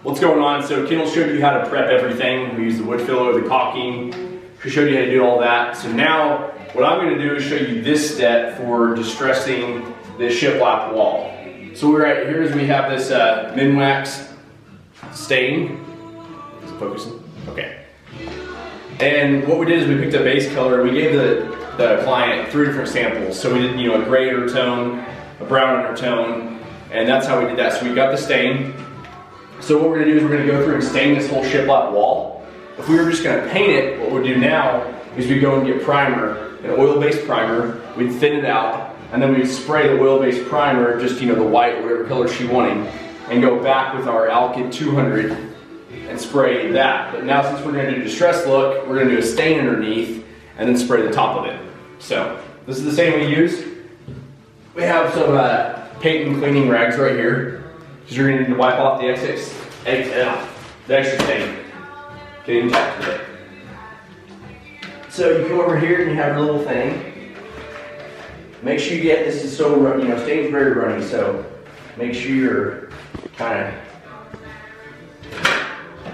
What's going on? So Kendall showed you how to prep everything. We used the wood filler, the caulking. She showed you how to do all that. So now what I'm going to do is show you this step for distressing the shiplap wall. So right here is we have this minwax stain. Is it focusing? Okay. And what we did is we picked a base color. We gave the client 3 different samples. So we did, you know, a gray undertone, a brown undertone, and that's how we did that. So we got the stain. So what we're gonna do is we're gonna go through and stain this whole shiplap wall. If we were just gonna paint it, what we'd do now is we'd go and get primer, an oil-based primer, we'd thin it out, and then we'd spray the oil-based primer, just, you know, the white, whatever color she wanted, and go back with our Alkyd 200 and spray that. But now since we're gonna do a distress look, we're gonna do a stain underneath and then spray the top of it. So this is the stain we use. We have some paint and cleaning rags right here, because you're gonna need to wipe off the extra stain. Getting tapped with it. So you come over here and you have your little thing. Make sure you get, this is so, you know, stain's very runny, so make sure you're kind of,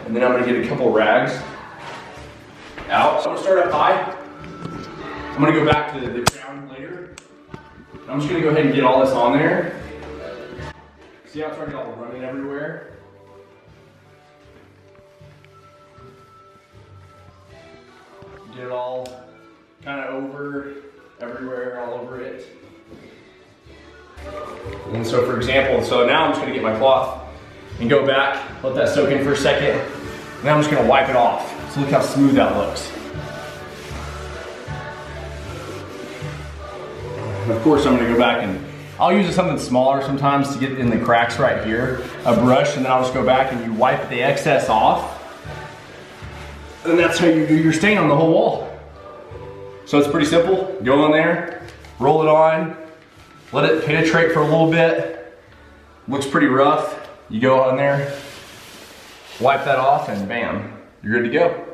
and then I'm gonna get a couple rags out. So I'm gonna start up high. I'm gonna go back to the ground later. I'm just gonna go ahead and get all this on there. See how it's already all running everywhere? Get it all kind of over, everywhere, all over it. And so for example, so now I'm just gonna get my cloth and go back, let that soak in for a second. And then I'm just gonna wipe it off. So look how smooth that looks. And of course I'm gonna go back and I'll use something smaller sometimes to get in the cracks right here, a brush, and then I'll just go back and you wipe the excess off. And that's how you do your stain on the whole wall. So it's pretty simple. Go in there, roll it on, let it penetrate for a little bit. Looks pretty rough. You go on there, wipe that off, and bam, you're good to go.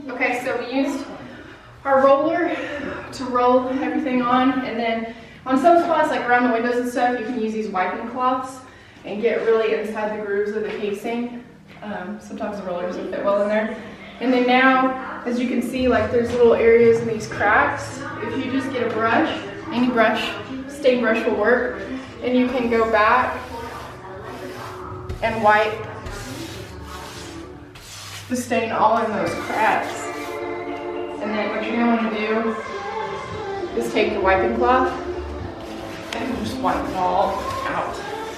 Okay, so we used our roller to roll everything on, and then on some spots, like around the windows and stuff, you can use these wiping cloths and get really inside the grooves of the casing. Sometimes the roller doesn't fit well in there. And then now, as you can see, like there's little areas in these cracks. If you just get a brush, any brush, stain brush will work, and you can go back and wipe the stain all in those cracks. And then what you're going to want to do is take the wiping cloth and just wipe it all out.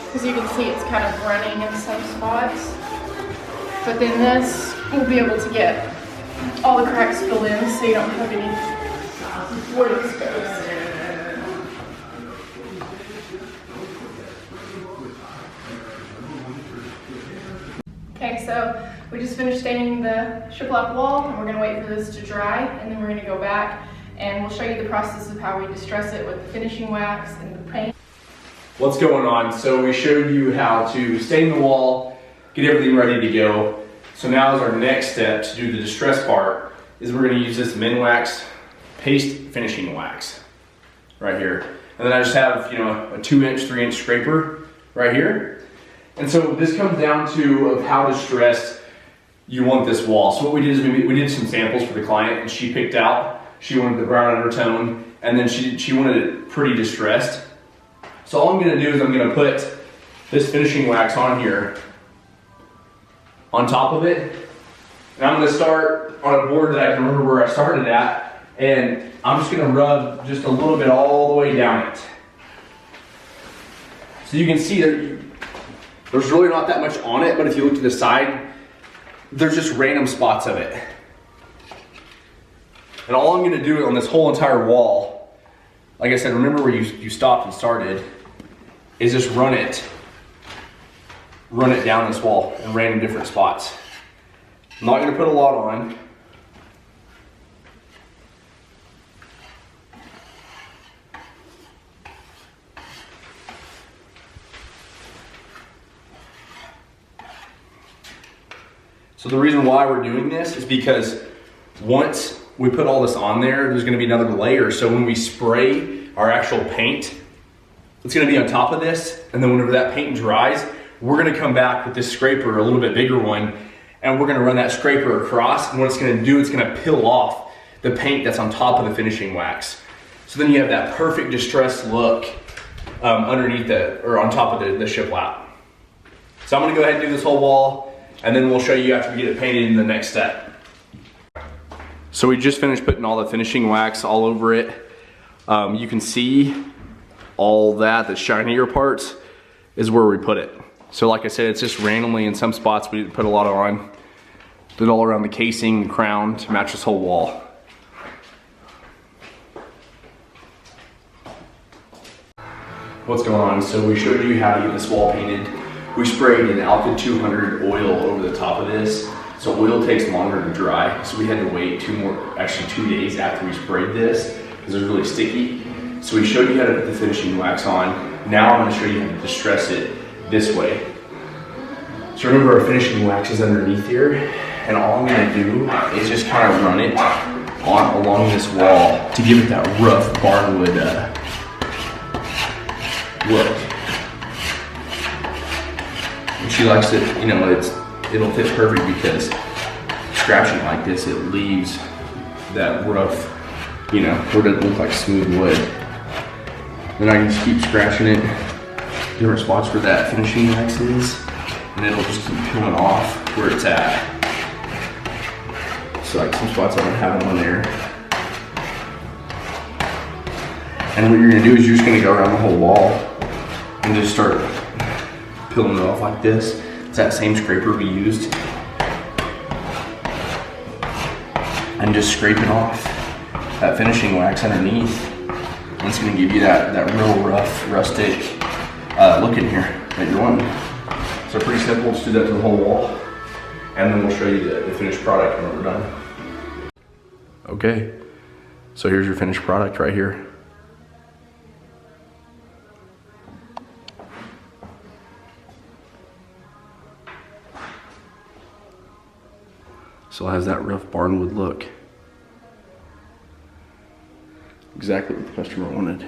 Because you can see it's kind of running in some spots. But then this will be able to get all the cracks filled in so you don't have any wood exposed. Okay, so we just finished staining the shiplap wall, and we're gonna wait for this to dry, and then we're gonna go back and we'll show you the process of how we distress it with the finishing wax and the paint. What's going on? So we showed you how to stain the wall, get everything ready to go. So now is our next step to do the distress part, is we're gonna use this minwax paste finishing wax right here. And then I just have, you know, a 2-inch, 3-inch scraper right here. And so this comes down to of how distressed you want this wall. So what we did is we did some samples for the client, and she picked out, she wanted the brown undertone, and then she wanted it pretty distressed. So all I'm gonna do is I'm gonna put this finishing wax on here, on top of it, and I'm gonna start on a board that I can remember where I started at, and I'm just gonna rub just a little bit all the way down it. So you can see there's really not that much on it, but if you look to the side, there's just random spots of it. And all I'm gonna do on this whole entire wall, like I said, remember where you stopped and started, is just run it down this wall in random different spots. I'm not gonna put a lot on. So the reason why we're doing this is because once we put all this on there, there's gonna be another layer. So when we spray our actual paint, it's gonna be on top of this, and then whenever that paint dries, we're gonna come back with this scraper, a little bit bigger one, and we're gonna run that scraper across, and what it's gonna do, it's gonna peel off the paint that's on top of the finishing wax. So then you have that perfect distressed look underneath or on top of the shiplap. So I'm gonna go ahead and do this whole wall, and then we'll show you after we get it painted in the next step. So we just finished putting all the finishing wax all over it. You can see all that, the shinier parts is where we put it. So like I said, it's just randomly in some spots we didn't put a lot on. Did all around the casing and crown to match this whole wall. What's going on? So we showed you how to get this wall painted. We sprayed an Alka 200 oil over the top of this. So oil takes longer to dry. So we had to wait 2 days after we sprayed this because it was really sticky. So we showed you how to put the finishing wax on. Now I'm going to show you how to distress it this way. So remember our finishing wax is underneath here, and all I'm going to do is just kind of run it along this wall to give it that rough barnwood look. And she likes it, you know, it'll fit perfect because scratching like this, it leaves that rough, you know, where it doesn't look like smooth wood. Then I can just keep scratching it, different spots where that finishing wax is, and it'll just keep peeling off where it's at. So like some spots I don't have them on there. And what you're gonna do is you're just gonna go around the whole wall and just start peeling it off like this. It's that same scraper we used. And just scraping off that finishing wax underneath. And it's gonna give you that real rough, rustic look in here that you're wanting. So pretty simple, just do that to the whole wall. And then we'll show you the finished product when we're done. Okay, so here's your finished product right here. Still has that rough barnwood look. Exactly what the customer wanted.